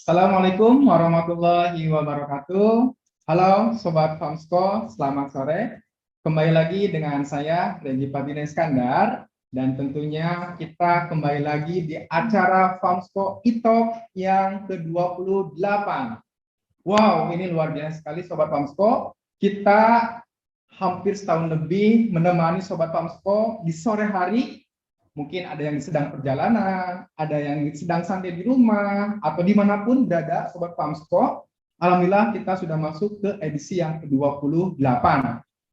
Assalamualaikum warahmatullahi wabarakatuh. Halo Sobat Famsko, selamat sore. Kembali lagi dengan saya, Regi Fadila Iskandar. Dan tentunya kita kembali lagi di acara Famsko e-Talk yang ke-28. Wow, ini luar biasa sekali Sobat Famsko. Kita hampir setahun lebih menemani Sobat Famsko di sore hari. Mungkin ada yang sedang perjalanan, ada yang sedang santai di rumah, atau dimanapun berada, Sobat Famsko. Alhamdulillah kita sudah masuk ke edisi yang ke-28.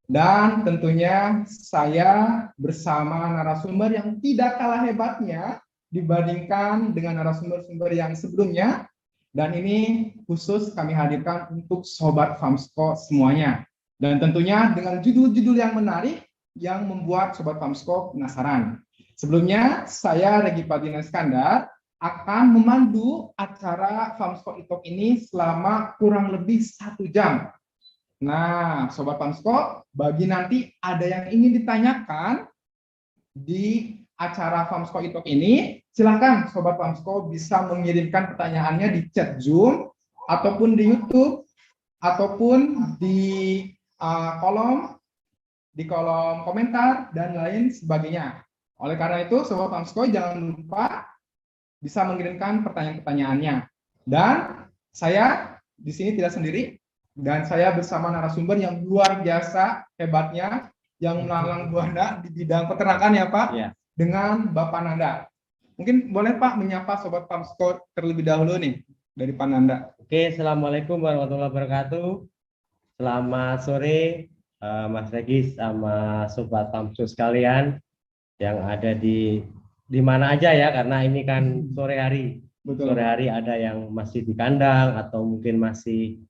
Dan tentunya saya bersama narasumber yang tidak kalah hebatnya dibandingkan dengan narasumber-sumber yang sebelumnya. Dan ini khusus kami hadirkan untuk Sobat Famsko semuanya. Dan tentunya dengan judul-judul yang menarik yang membuat Sobat Famsko penasaran. Sebelumnya, saya Regi Fadila Iskandar akan memandu acara Famsko e-Talk ini selama kurang lebih 1 jam. Nah, Sobat Famsko, bagi nanti ada yang ingin ditanyakan di acara Famsko e-Talk ini, silakan Sobat Famsko bisa mengirimkan pertanyaannya di chat Zoom, ataupun di YouTube, ataupun di kolom komentar, dan lain sebagainya. Oleh karena itu, Sobat Famsko jangan lupa bisa mengirimkan pertanyaan-pertanyaannya. Dan saya di sini tidak sendiri, dan saya bersama narasumber yang luar biasa hebatnya, yang melalang buana di bidang peternakan ya Pak, ya, dengan Bapak Nanda. Mungkin boleh Pak menyapa Sobat Famsko terlebih dahulu nih, dari Pak Nanda. Oke, Assalamualaikum warahmatullahi wabarakatuh. Selamat sore Mas Regi sama Sobat Famsko sekalian yang ada di mana aja ya, karena ini kan sore hari. Betul. Sore hari ada yang masih di kandang atau mungkin masih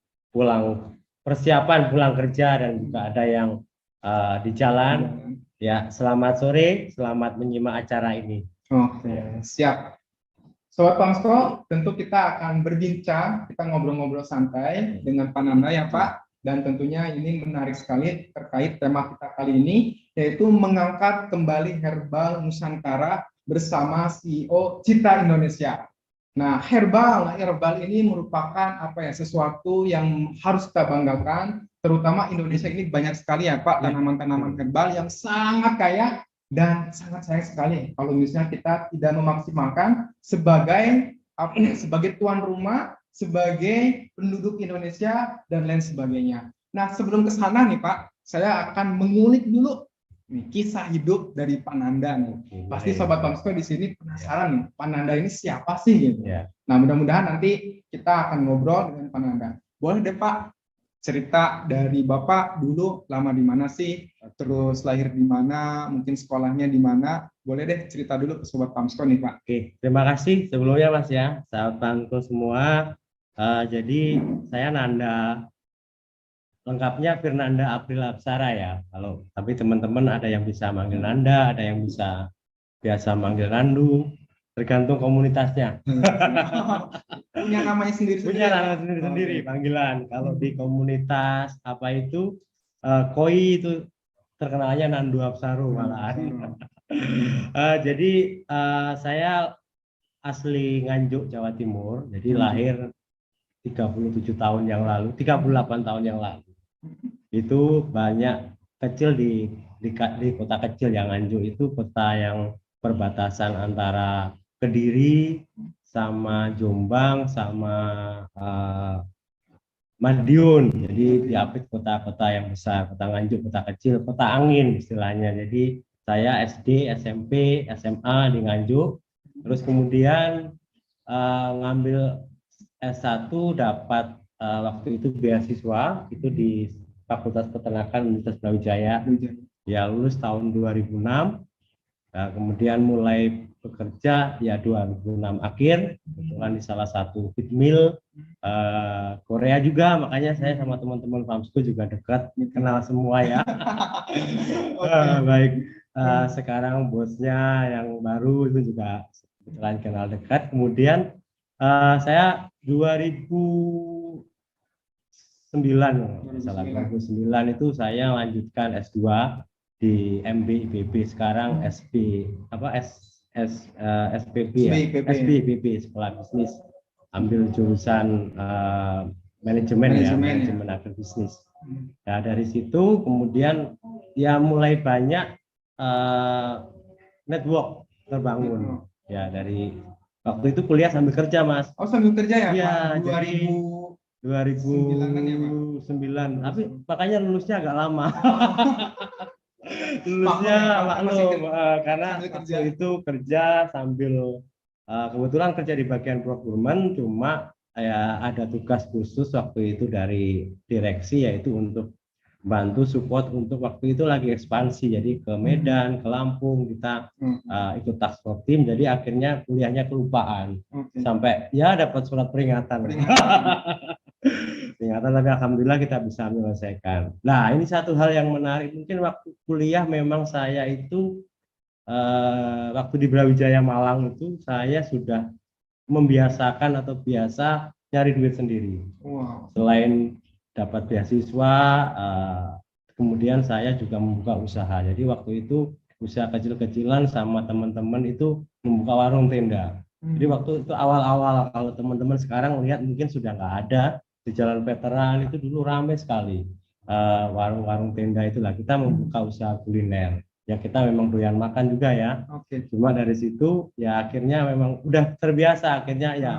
persiapan pulang kerja, dan juga ada yang di jalan. Ya, selamat sore, selamat menyimak acara ini. Oke, siap. Sobat Famsko, tentu kita akan berbincang, kita ngobrol-ngobrol santai dengan Pak Nanda ya Pak. Dan tentunya ini menarik sekali terkait tema kita kali ini, yaitu mengangkat kembali herbal Nusantara bersama CEO Citra Indonesia. Nah, herbal ini merupakan sesuatu yang harus kita banggakan, terutama Indonesia ini banyak sekali ya Pak tanaman-tanaman herbal yang sangat kaya, dan sangat sayang sekali kalau misalnya kita tidak memaksimalkan sebagai tuan rumah, sebagai penduduk Indonesia, dan lain sebagainya. Nah, sebelum ke sana nih Pak, saya akan mengulik dulu nih, kisah hidup dari Pak Nanda nih. Pasti Sobat Famsko di sini penasaran nih, Pak Nanda ini siapa sih gitu. Nah, mudah-mudahan nanti kita akan ngobrol dengan Pak Nanda. Boleh deh Pak, cerita dari Bapak dulu lama di mana sih, terus lahir di mana, mungkin sekolahnya di mana. Boleh deh cerita dulu ke Sobat Famsko nih Pak. Oke, terima kasih sebelumnya Mas ya, sahabat Famsko semua. Jadi saya Nanda, lengkapnya Firnanda April Apsara ya. Tapi teman-teman ada yang bisa manggil Nanda, ada yang bisa biasa manggil Nandu, tergantung komunitasnya. Punya namanya sendiri-sendiri. Punya nama sendiri-sendiri panggilan. Kalau di komunitas Koi itu terkenalnya Nandu Apsaru malahan. Jadi saya asli Nganjuk, Jawa Timur. Jadi lahir 37 tahun yang lalu, 38 tahun yang lalu. Itu banyak kecil di kota kecil yang Nganjuk, itu kota yang perbatasan antara Kediri sama Jombang sama Madiun. Jadi diapit kota-kota yang besar, kota Nganjuk, kota kecil, kota angin istilahnya. Jadi saya SD, SMP, SMA di Nganjuk, terus kemudian ngambil S1, dapat waktu itu beasiswa itu di Fakultas Peternakan Universitas Brawijaya. Ya, lulus tahun 2006. Nah, kemudian mulai bekerja ya 2006 akhir, kebetulan di salah satu feed mill Korea juga, makanya saya sama teman-teman Famsko juga dekat, kenal semua ya. Baik, sekarang bosnya yang baru itu juga kebetulan kenal dekat. Kemudian saya 2009 itu saya lanjutkan S2 di MB IPB, sekarang SPB ya, SBIPB, Sekolah Bisnis ambil jurusan manajemen ya, Manajemen, ya. manajemen agribisnis. Nah dari situ kemudian ya mulai banyak network terbangun. Ya dari waktu itu kuliah sambil kerja Mas. Oh sambil kerja ya Iya, Pak? jadi 2009-an ya Pak? 2009, tapi makanya lulusnya agak lama. Maklum Lulusnya ya, Pak, kan masih maklum karena sambil kerja. waktu itu kerja sambil kebetulan kerja di bagian procurement, cuma ya ada tugas khusus waktu itu dari direksi yaitu untuk bantu support untuk waktu itu lagi ekspansi, jadi ke Medan, ke Lampung kita ikut task force team, jadi akhirnya kuliahnya kelupaan sampai ya dapat surat peringatan. Peringatan, tapi alhamdulillah kita bisa menyelesaikan. Nah ini satu hal yang menarik, mungkin waktu kuliah memang saya itu waktu di Brawijaya Malang itu saya sudah membiasakan atau biasa nyari duit sendiri. Selain dapat beasiswa, kemudian saya juga membuka usaha. Jadi waktu itu usaha kecil-kecilan sama teman-teman itu membuka warung tenda. Jadi waktu itu awal-awal, kalau teman-teman sekarang lihat mungkin sudah nggak ada, di Jalan Veteran itu dulu ramai sekali warung-warung tenda itulah, kita membuka usaha kuliner. Ya kita memang doyan makan juga ya. Cuma dari situ ya akhirnya memang udah terbiasa, akhirnya ya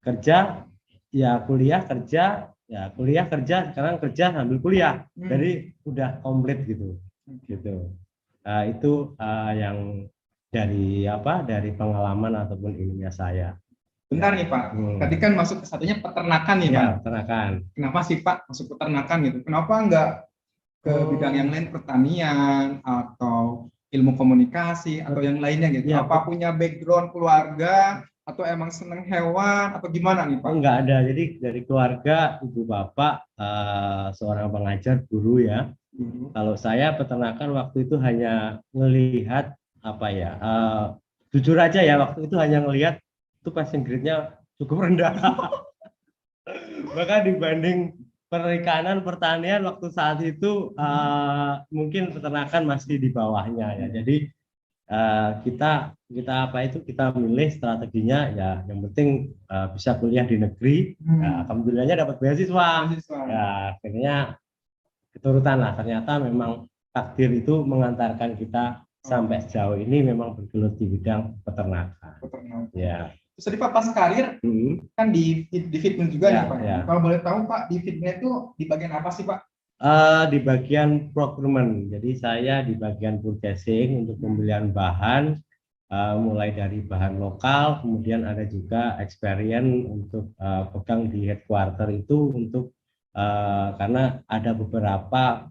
kerja, ya kuliah kerja, ya kuliah kerja, sekarang kerja sambil kuliah. Jadi udah komplit gitu. Gitu. Itu yang dari pengalaman ataupun ilmunya saya. Bentar nih Pak, tadi kan masuk ke satunya peternakan nih Pak. Peternakan. Kenapa sih Pak masuk peternakan gitu? Kenapa enggak ke bidang yang lain, pertanian atau ilmu komunikasi atau yang lainnya gitu? Apa punya background keluarga atau emang seneng hewan atau gimana nih Pak? Enggak ada, jadi dari keluarga ibu bapak seorang pengajar guru ya. Kalau saya peternakan waktu itu hanya melihat jujur aja ya, waktu itu hanya melihat itu passing grade-nya cukup rendah. Maka dibanding perikanan, pertanian waktu saat itu mungkin peternakan masih di bawahnya ya. Jadi kita milih strateginya ya, yang penting bisa kuliah di negeri. Ya, alhamdulillahnya dapat beasiswa. Ya akhirnya keturutan lah, ternyata memang takdir itu mengantarkan kita sampai sejauh ini memang bergelut di bidang peternakan. Ya. Terus tadi Pak pas karir kan di fitness juga nih Pak. Ya. Kalau boleh tahu Pak, di fitness itu di bagian apa sih Pak? Di bagian procurement. Jadi saya di bagian purchasing untuk pembelian bahan, mulai dari bahan lokal, kemudian ada juga experience untuk pegang di headquarter itu untuk karena ada beberapa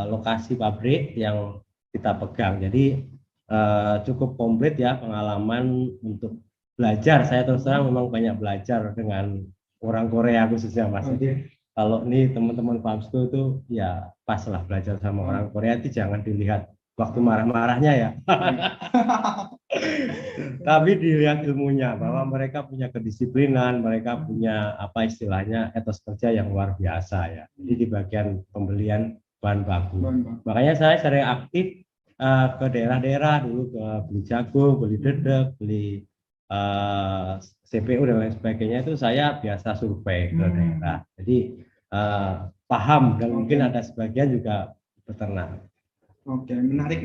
lokasi pabrik yang kita pegang. Jadi cukup komplit ya pengalaman untuk belajar. Saya terus terang memang banyak belajar dengan orang Korea khususnya Mas. Jadi kalau nih teman-teman Famsko itu ya pas lah belajar sama orang Korea, itu jangan dilihat waktu marah-marahnya ya. Tapi dilihat ilmunya, bahwa mereka punya kedisiplinan, mereka punya apa istilahnya etos kerja yang luar biasa ya. Jadi di bagian pembelian bahan baku. Makanya saya sering aktif ke daerah-daerah dulu, ke beli jagung, beli dedek, beli CPU dan lain sebagainya, itu saya biasa survei ke daerah. Jadi paham, dan mungkin ada sebagian juga peternak. Menarik.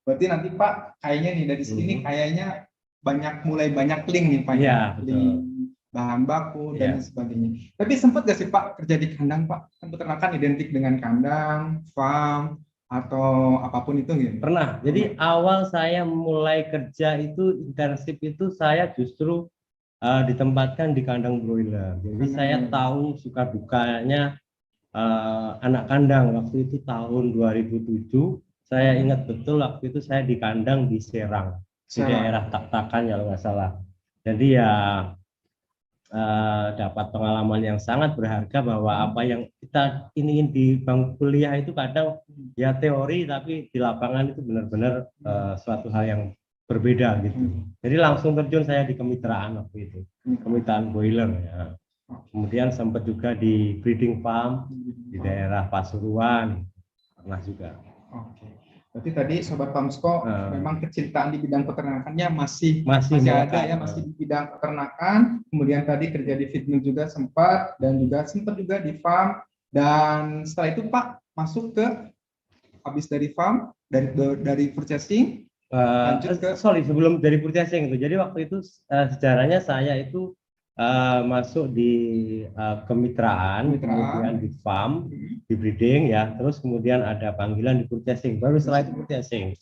Berarti nanti Pak kayaknya nih dari sini kayaknya mulai banyak link nih Pak ya, link bahan baku dan sebagainya. Tapi sempat gak sih Pak kerja di kandang Pak? Kan peternakan identik dengan kandang, farm atau apapun itu gitu. Pernah. Jadi awal saya mulai kerja itu internship itu saya justru ditempatkan di kandang broiler. Jadi saya tahu suka dukanya anak kandang. Waktu itu tahun 2007, saya ingat betul waktu itu saya di kandang di Serang, di daerah Tak-Takan kalau nggak salah. Jadi ya dapat pengalaman yang sangat berharga, bahwa apa yang kita ingin di bangku kuliah itu kadang ya teori, tapi di lapangan itu benar-benar suatu hal yang berbeda gitu. Jadi langsung terjun saya di kemitraan waktu itu, kemitraan broiler ya. Kemudian sempat juga di breeding farm di daerah Pasuruan, pernah juga. Berarti tadi Sobat Pamsko memang kecintaan di bidang peternakannya masih ada ya, masih di bidang peternakan. Kemudian tadi kerja di feed juga sempat, dan juga sempat juga di farm. Dan setelah itu Pak masuk ke habis dari farm, dari purchasing, sebelum dari purchasing itu. Jadi waktu itu sejarahnya saya itu masuk di kemitraan, kemudian di farm, di breeding ya, terus kemudian ada panggilan di purchasing, baru setelah itu purchasing.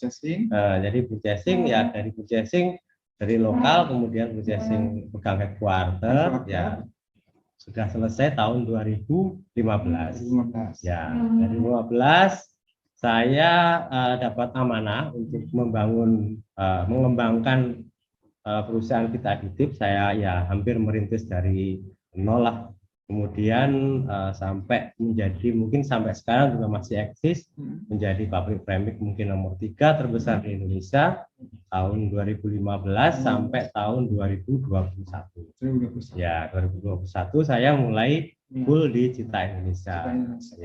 Jadi purchasing ya, dari purchasing dari lokal, kemudian purchasing pegang headquarter ya, sudah selesai tahun 2015. Ya, dari 2015 saya dapat amanah untuk mengembangkan perusahaan kita aditif. Saya ya hampir merintis dari nol lah, kemudian sampai menjadi, mungkin sampai sekarang juga masih eksis, menjadi pabrik premix mungkin nomor 3 terbesar di Indonesia tahun 2015 sampai tahun 2021. Ya, 2021 saya mulai full di Cita Indonesia.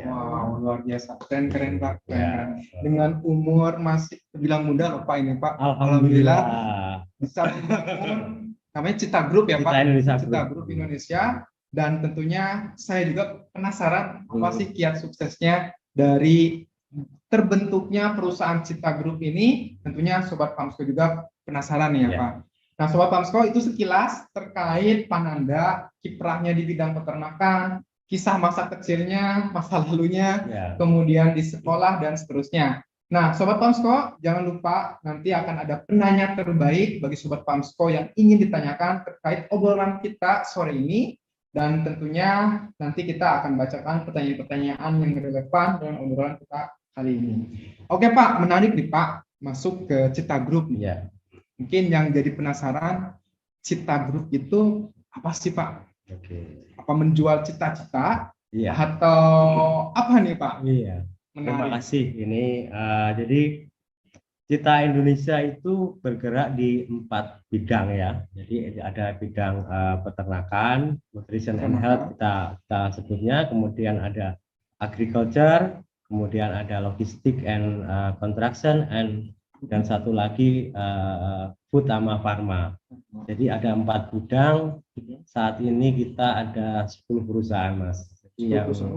Wow, luar biasa, keren Pak. Ya. Dengan umur masih terbilang muda loh Pak ini Pak. Alhamdulillah bisa membangun namanya Cita Group ya Pak. Cita Group Indonesia. Dan tentunya saya juga penasaran apa sih kiat suksesnya dari terbentuknya perusahaan Cita Group ini. Tentunya Sobat Pamsko juga penasaran ya Pak. Nah Sobat Pamsko, itu sekilas terkait Pananda, kiprahnya di bidang peternakan, kisah masa kecilnya, masa lalunya, kemudian di sekolah dan seterusnya. Nah Sobat Pamsko, jangan lupa nanti akan ada penanya terbaik bagi Sobat Pamsko yang ingin ditanyakan terkait obrolan kita sore ini. Dan tentunya nanti kita akan bacakan pertanyaan-pertanyaan yang relevan dengan obrolan kita kali ini. Oke Pak, menarik nih Pak, masuk ke Cita Group nih. Ya. Mungkin yang jadi penasaran, Cita Group itu apa sih Pak? Oke. Apa menjual cita-cita? Iya. Atau apa nih Pak? Iya. Terima kasih. Ini jadi Cita Indonesia itu bergerak di 4 bidang ya. Jadi ada bidang peternakan, nutrition and health kita sebutnya, kemudian ada agriculture, kemudian ada logistik and construction, dan satu lagi food sama pharma. Jadi ada 4 bidang. Saat ini kita ada 10 perusahaan Mas.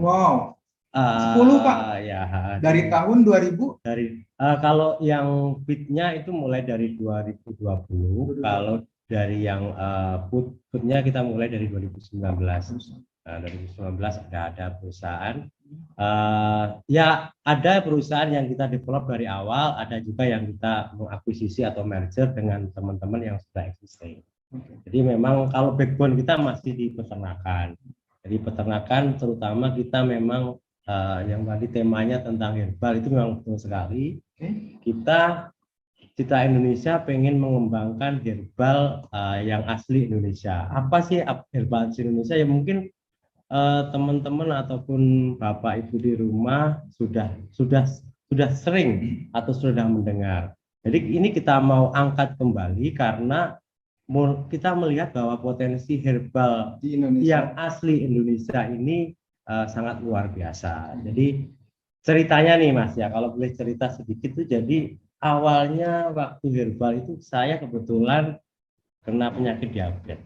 Wow. 10 Pak. Ya, dari tahun 2000. Kalau yang feed-nya itu mulai dari 2020. Kalau dari yang food-nya kita mulai dari 2019. Nah, 2019 ada perusahaan. Ya, ada perusahaan yang kita develop dari awal, ada juga yang kita mengakuisisi atau merger dengan teman-teman yang sudah existing. Jadi memang kalau backbone kita masih di peternakan. Jadi peternakan terutama kita memang yang tadi temanya tentang herbal itu memang betul sekali. Kita Cita Indonesia pengen mengembangkan herbal yang asli Indonesia. Apa sih herbal asli Indonesia? Ya mungkin teman-teman ataupun bapak ibu di rumah sudah sering atau sudah mendengar. Jadi ini kita mau angkat kembali karena kita melihat bahwa potensi herbal di Indonesia, yang asli Indonesia ini sangat luar biasa. Jadi ceritanya nih Mas ya, kalau boleh cerita sedikit tuh, jadi awalnya waktu herbal itu saya kebetulan kena penyakit diabetes.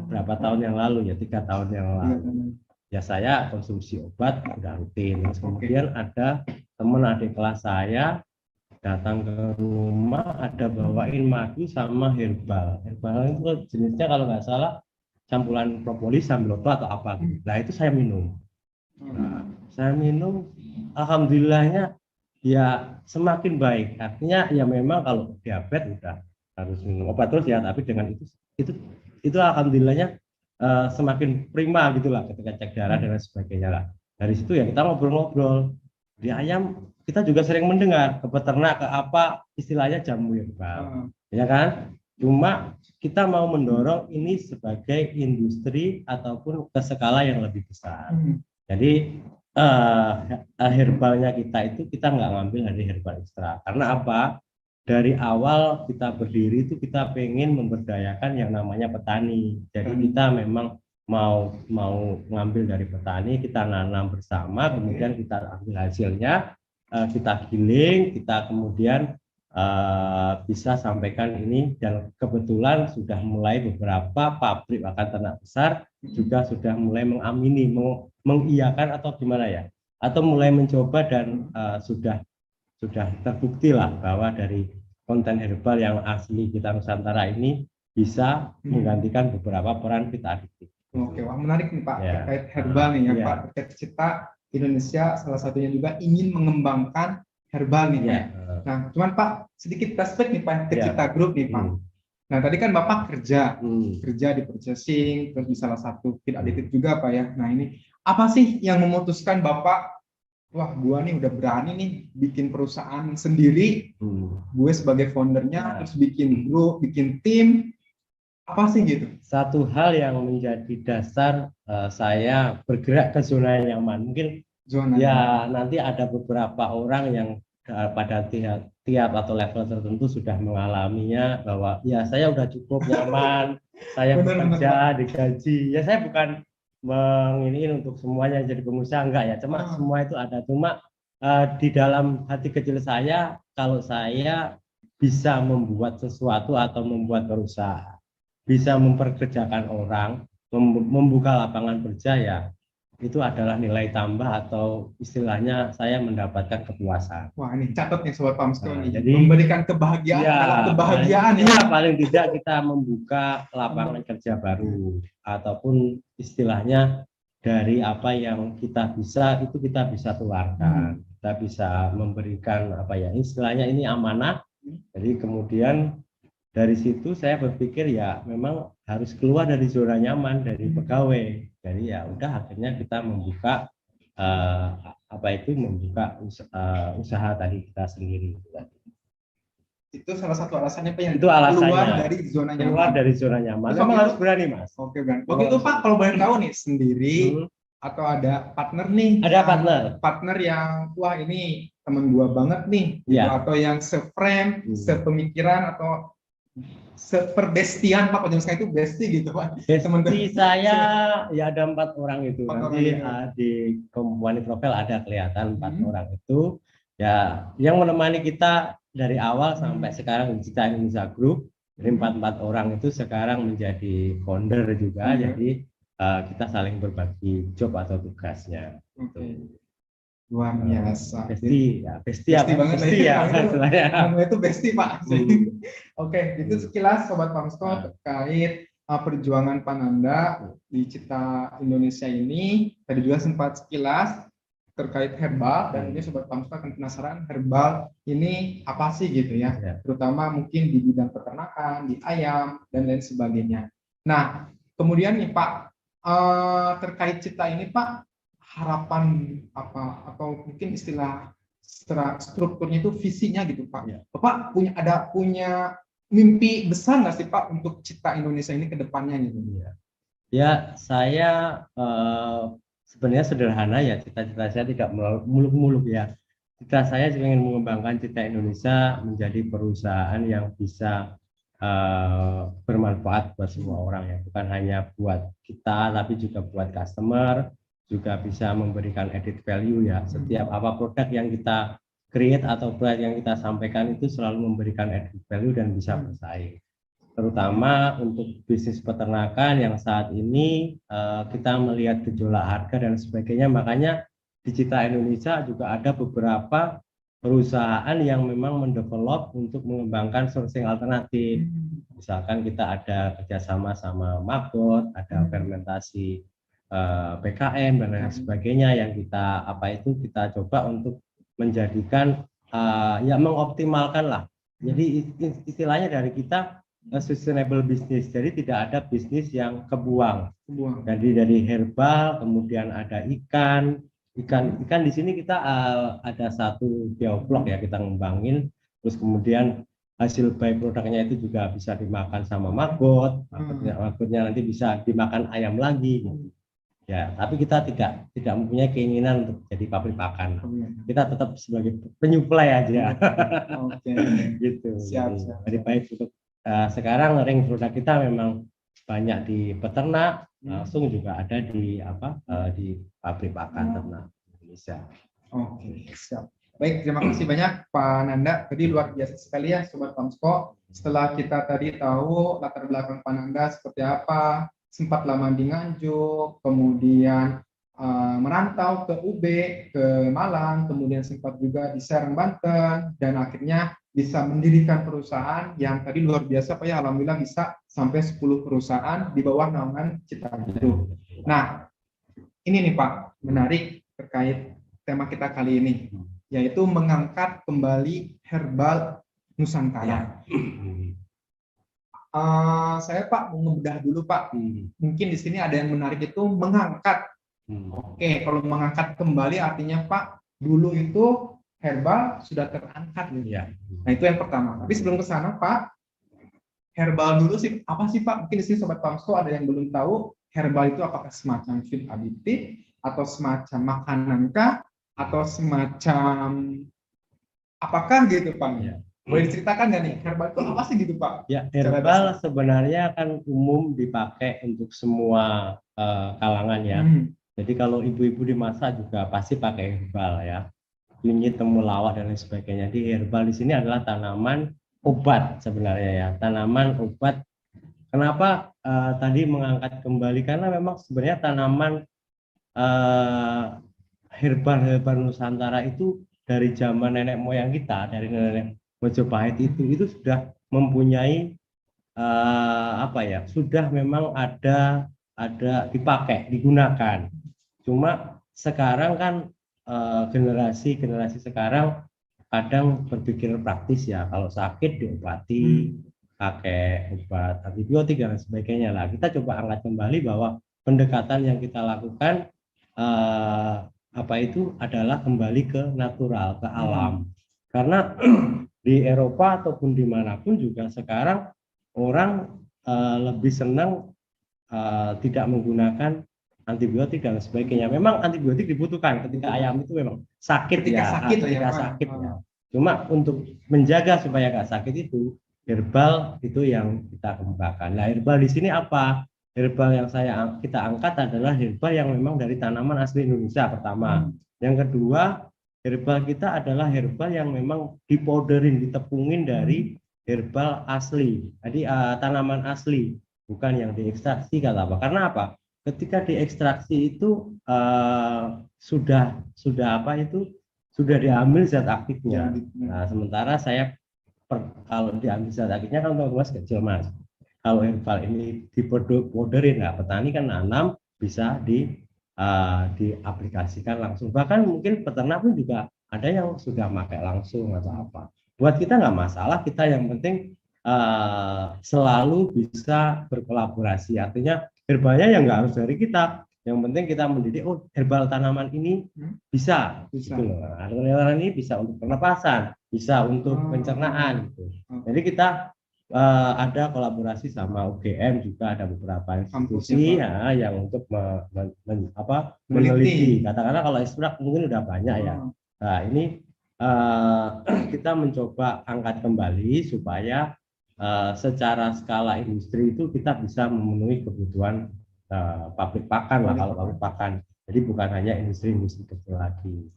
Berapa tahun yang lalu ya, 3 tahun yang lalu. Ya saya konsumsi obat udah rutin. Terus kemudian ada teman adik kelas saya datang ke rumah, ada bawain madu sama herbal. Herbal itu jenisnya kalau nggak salah campuran propolis sambiloto atau apa gitu. Nah itu saya minum. Saya minum, alhamdulillahnya ya semakin baik. Artinya ya memang kalau diabetes udah harus minum obat terus ya, tapi dengan itu alhamdulillahnya semakin prima gitulah ketika cek darah dan sebagainya lah. Dari situ ya kita ngobrol-ngobrol. Di ayam kita juga sering mendengar ke peternak ke apa istilahnya jamu herbal, ya kan? Cuma kita mau mendorong ini sebagai industri ataupun ke skala yang lebih besar. Jadi herbalnya kita itu kita nggak ngambil dari herbal ekstra. Karena apa? Dari awal kita berdiri itu kita pengen memberdayakan yang namanya petani. Jadi kita memang mau ngambil dari petani, kita nanam bersama, kemudian kita ambil hasilnya, kita giling, kita kemudian bisa sampaikan ini, dan kebetulan sudah mulai beberapa pabrik pakan ternak besar juga sudah mulai mengamini, mengiyakan atau gimana ya, atau mulai mencoba dan sudah terbukti lah bahwa dari konten herbal yang asli kita Nusantara ini bisa menggantikan beberapa peran kita adiktif. Oke, wah menarik nih Pak, Ya. terkait herbal nih ya Ya. Pak, terkait cita Indonesia salah satunya juga ingin mengembangkan herbal nih Pak. Ya. Nah, cuman Pak sedikit flashback nih Pak ke Ya. Cita Group nih Pak. Nah, tadi kan Bapak kerja di purchasing, terus di salah satu feed additive juga Pak ya. Nah, ini apa sih yang memutuskan Bapak, wah gua nih udah berani nih bikin perusahaan sendiri, gue sebagai foundernya, terus bikin grup, bikin tim, apa sih gitu? Satu hal yang menjadi dasar saya bergerak ke zona nyaman, mungkin Zona ya nanti ada beberapa orang yang pada tiap atau level tertentu sudah mengalaminya, bahwa ya saya udah cukup nyaman, saya bekerja digaji, ya saya bukan menginiin untuk semuanya jadi pengusaha, enggak ya, cuma semua itu ada, cuma di dalam hati kecil saya, kalau saya bisa membuat sesuatu atau membuat perusahaan, bisa memperkerjakan orang, membuka lapangan kerja, ya itu adalah nilai tambah atau istilahnya saya mendapatkan kepuasan. Wah, ini catat nih Sobat Pamsko nih. Jadi memberikan kebahagiaan, ya, adalah kebahagiaan ya. Paling tidak kita membuka lapangan kerja baru, ataupun istilahnya dari apa yang kita bisa itu kita bisa tularkan. Kita bisa memberikan apa ya, istilahnya ini amanah. Jadi kemudian dari situ saya berpikir ya memang harus keluar dari zona nyaman dari pegawai. Jadi ya udah akhirnya kita membuka membuka usaha tadi kita sendiri. Itu salah satu alasannya Pak, yang itu alasannya keluar dari zona nyaman. Keluar dari zona nyaman. Memang harus berani Mas. Oke, berani. Waktu itu Pak kalau boleh tahu nih, sendiri atau ada partner nih? Ada partner yang wah ini temen gua banget nih, gitu. Atau yang se-frame, sepemikiran, atau seperbestian Pak, kalau sekarang itu bestie gitu Pak. Bestie saya ya ada 4 orang itu. Nanti di Kompani Profil ada kelihatan 4 orang itu. Ya, yang menemani kita dari awal sampai sekarang di Cita Indonesia Group. Jadi 4 orang itu sekarang menjadi founder juga. Jadi kita saling berbagi job atau tugasnya. Luar biasa. Bestie banget ya. Namanya itu bestie Pak. Oke, itu sekilas Sobat Pamsko terkait perjuangan Pananda di Cita Indonesia ini. Tadi juga sempat sekilas terkait herbal, dan ini Sobat Pamsko akan penasaran herbal ini apa sih gitu ya. Terutama mungkin di bidang peternakan, di ayam dan lain sebagainya. Nah, kemudian nih Pak, terkait Cita ini Pak, harapan apa atau mungkin istilah strukturnya itu visinya gitu Pak. Bapak punya mimpi besar nggak sih Pak untuk Cita Indonesia ini ke depannya gitu? Ya, saya sebenarnya sederhana ya, cita-cita saya tidak muluk-muluk ya. Cita saya ingin mengembangkan Cita Indonesia menjadi perusahaan yang bisa bermanfaat buat semua orang ya, bukan hanya buat kita tapi juga buat customer, juga bisa memberikan added value ya. Setiap apa produk yang kita create atau produk yang kita sampaikan itu selalu memberikan added value dan bisa bersaing. Terutama untuk bisnis peternakan yang saat ini kita melihat gejolak harga dan sebagainya, makanya di Cita Indonesia juga ada beberapa perusahaan yang memang mendevelop untuk mengembangkan sourcing alternatif. Misalkan kita ada kerjasama sama Magot, ada fermentasi PKM dan lain sebagainya yang kita kita coba untuk menjadikan ya mengoptimalkan lah. Jadi istilahnya dari kita sustainable business. Jadi tidak ada bisnis yang kebuang. Jadi dari herbal, kemudian ada ikan di sini kita ada satu bioflok ya kita ngembangin. Terus kemudian hasil by produknya itu juga bisa dimakan sama maggot. Maggotnya nanti bisa dimakan ayam lagi. Ya, tapi kita tidak mempunyai keinginan untuk jadi pabrik pakan. Kita tetap sebagai penyuplai aja. Gitu. Siap. Jadi baik untuk sekarang ring produk kita memang banyak di peternak, langsung juga ada di di pabrik pakan ternak Indonesia. Oke, siap. Baik, terima kasih banyak Pak Nanda. Tadi luar biasa sekali ya Sobat Famsko. Setelah kita tadi tahu latar belakang Pak Nanda seperti apa, sempat lama di Nganjuk, kemudian merantau ke UB, ke Malang, kemudian sempat juga di Serang, Banten, dan akhirnya bisa mendirikan perusahaan yang tadi luar biasa Pak ya, alhamdulillah bisa sampai 10 perusahaan di bawah naungan Cita Group. Nah, ini nih Pak, menarik terkait tema kita kali ini, yaitu mengangkat kembali herbal Nusantara. Saya Pak mau ngebedah dulu Pak. Mungkin di sini ada yang menarik itu mengangkat. Oke, kalau mengangkat kembali artinya Pak, dulu itu herbal sudah terangkat gitu ya. Nah itu yang pertama. Tapi sebelum ke sana Pak, herbal dulu sih apa sih Pak? Mungkin di sini Sobat Pamsko ada yang belum tahu herbal itu apakah semacam food aditif atau semacam makanan kah atau semacam apakah gitu Pak? Ya. Boleh diceritakan nggak nih herbal itu apa sih gitu Pak? Ya, herbal sebenarnya kan umum dipakai untuk semua kalangan ya. Jadi kalau ibu-ibu di masa juga pasti pakai herbal ya. Kunyit, temulawak dan lain sebagainya. Jadi herbal di sini adalah tanaman obat sebenarnya ya. Tanaman obat. Kenapa tadi mengangkat kembali? Karena memang sebenarnya tanaman herbal Nusantara itu dari zaman nenek moyang kita, dari nenek Majapahit itu sudah mempunyai apa ya, sudah memang ada dipakai, digunakan. Cuma sekarang kan generasi sekarang kadang berpikir praktis ya, kalau sakit diobati pakai obat antibiotik dan sebagainya lah. Kita coba angkat kembali bahwa pendekatan yang kita lakukan apa itu adalah kembali ke natural, ke alam. Karena di Eropa ataupun dimanapun juga sekarang orang lebih senang tidak menggunakan antibiotik dan sebagainya. Memang antibiotik dibutuhkan ketika ayam itu memang sakit ketika sakit ya. Cuma untuk menjaga supaya nggak sakit itu herbal itu yang kita kembangkan. Nah, herbal di sini apa? Herbal yang kita angkat adalah herbal yang memang dari tanaman asli Indonesia pertama. Yang kedua, herbal kita adalah herbal yang memang dipowderin, ditepungin dari herbal asli. Jadi tanaman asli, bukan yang diekstraksi kata apa. Karena apa? Ketika diekstraksi itu sudah diambil zat aktifnya. Nah, sementara saya kalau diambil zat aktifnya kan otomatis kecil Mas. Kalau herbal ini dipowderin, nah petani kan nanam bisa diaplikasikan langsung. Bahkan mungkin peternak pun juga ada yang sudah pakai langsung atau apa. Buat kita nggak masalah, kita yang penting selalu bisa berkolaborasi. Artinya herbalnya yang nggak harus dari kita. Yang penting kita mendidik, oh herbal tanaman ini bisa. Gitu loh. Tanaman ini bisa untuk pernapasan, bisa untuk pencernaan. Gitu. Jadi kita ada kolaborasi sama UGM juga, ada beberapa institusi ya, yang untuk meneliti. Katakanlah kalau ekstrak mungkin udah banyak ya. Nah ini kita mencoba angkat kembali supaya secara skala industri itu kita bisa memenuhi kebutuhan pabrik pakan lah kalau pabrik pakan. Jadi bukan hanya industri kecil lagi.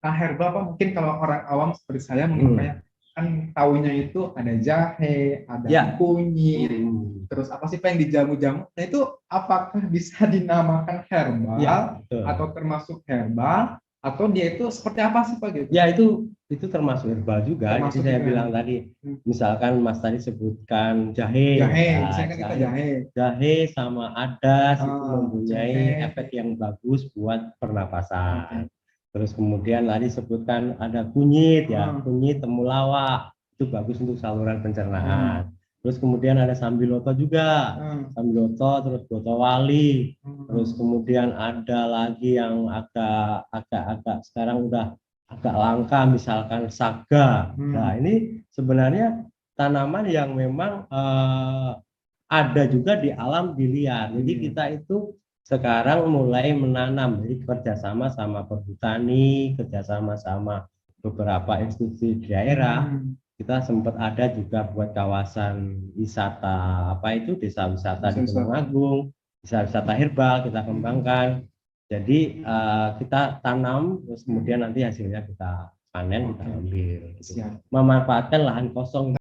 Nah herbal Pak, mungkin kalau orang awam seperti saya mungkin kayak kan tahunya itu ada jahe, ada kunyit, terus apa sih Pak yang dijamu-jamu? Nah itu apakah bisa dinamakan herbal atau termasuk herbal atau dia itu seperti apa sih Pak gitu? Ya itu termasuk herbal juga. Jadi saya bilang tadi, misalkan Mas tadi sebutkan jahe, misalkan kita jahe sama adas itu mempunyai efek yang bagus buat pernapasan. Terus kemudian tadi sebutkan ada kunyit ya, kunyit, temulawak itu bagus untuk saluran pencernaan. Terus kemudian ada sambiloto juga, sambiloto, terus botowali, terus kemudian ada lagi yang agak sekarang udah agak langka, misalkan saga. Nah ini sebenarnya tanaman yang memang ada juga di alam, di liar. Jadi kita itu sekarang mulai menanam, jadi kerjasama sama perhutani, kerjasama sama beberapa institusi di daerah. Kita sempat ada juga buat kawasan wisata desa wisata di Tulungagung, desa wisata herbal kita kembangkan. Jadi kita tanam, terus kemudian nanti hasilnya kita panen kita Oke. ambil. Siap. Memanfaatkan lahan kosong